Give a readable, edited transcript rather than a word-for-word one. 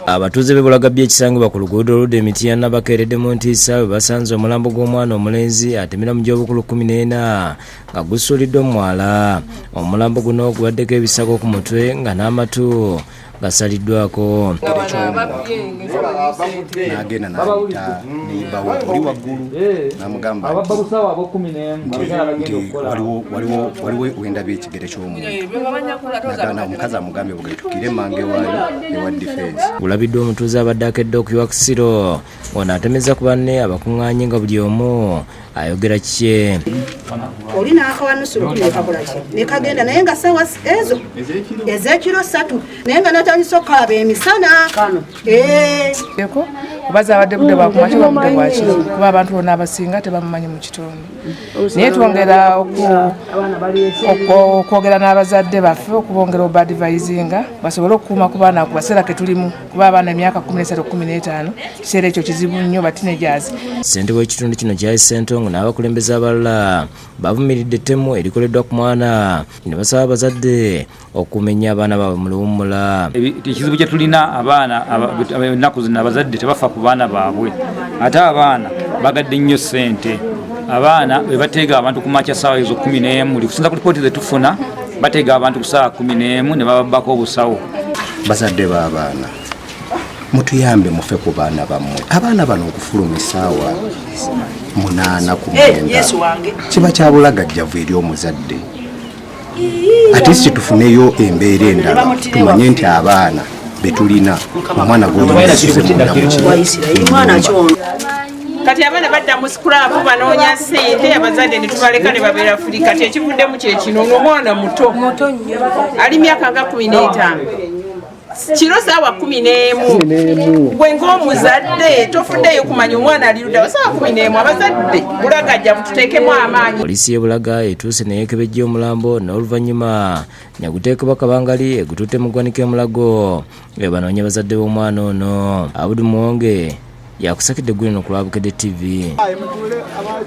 Abatuuze b'e Bulaga B ekisangibwa ku luguudo oludda Emitiana bakeeredde mu ntiisa bwe basanze omulambo gw'omwana omulenzi atemera mu gy'obukulu 14 nga gusuuliddwa mwala. Omulambo guno gubaddeko ebisago ku mutwe nga n'amatu gasaliddwako. N'agenda n'ayita neibawo oli waggulu n'amugamba nti waliwo wendabye ekigere ky'omuntu. N'agamba omukazi amugambye bugetukire mange waayo ewa defense. Gulabiddwa omutuuze abadde akedde okuyiwa kisiro ono atemeza ku banne abakuŋŋaanye nga buli omu ayogera kye. Oli n'akawanusulu nekakola ki nekagenda naye nga sawa ezo ez'ekiro 3 naye nga natandise okukaaba emisana obaza abadde budde bwakumakya obudde bwakiro kuba abantu bonna abasinga tebamumanyi mu kitundu. Naye twongera okwogera n'abazadde baffe okubongera obadvisinga basobole okukuuma ku baana ku kaseera ke tulimu kuba abaana emyaka 13-15 kiseera ekyo kizibu nnyo batinejaazi. Ssente w'ekitundu kino kyayise Ntongo n'abakulembeze abalala bavumiridde ettemu erikoleddwa ku mwana ne basaba abazadde okumenya abaana baabwe mu luwummula. Ekizibu kye tulina abaana ennaku zino abazadde tebafa ku baana baabwe ate abaana bagadde nnyo ssente. Abaana bwe bateega abantu ku makya ssaawa ezo 11 kusinza ku lipooti ze tufuna bateega abantu ku ssaawa 11 ne bababbako obusawo. Bazadde b'abaana mutuyambe mufe ku baana bammwe. Abaana bano okufuluma essaawa 8 ku 9 kiba kya bulagajjavu eri omuzadde. Ate si tufuneyo embeera endala tumanye nti abaana betulina omwana gw'oyinasize mu kati abaana badda mu sikulabu banoonya ssente abazadde ne tubaleka ne babeera fuli. Kati ekivuddemu kye kino omwana muto ali myaka nga 15 kiro ssaawa 11 gwe ng'omuzadde tofuddeyo kumanya omwana ali ludda ssaawa 11 abazadde bulagajja bututeekemu amaanyi. Poliisi y'e Bulaga etuuse neyeekebejja omulambo n'oluvannyuma neguteekebwa kabangali egututte mu ggwanika emulago banoonya bazadde b'omwana ono. Abdul Muwonge yakusakidde eggulino ku lwa Bukedde TV.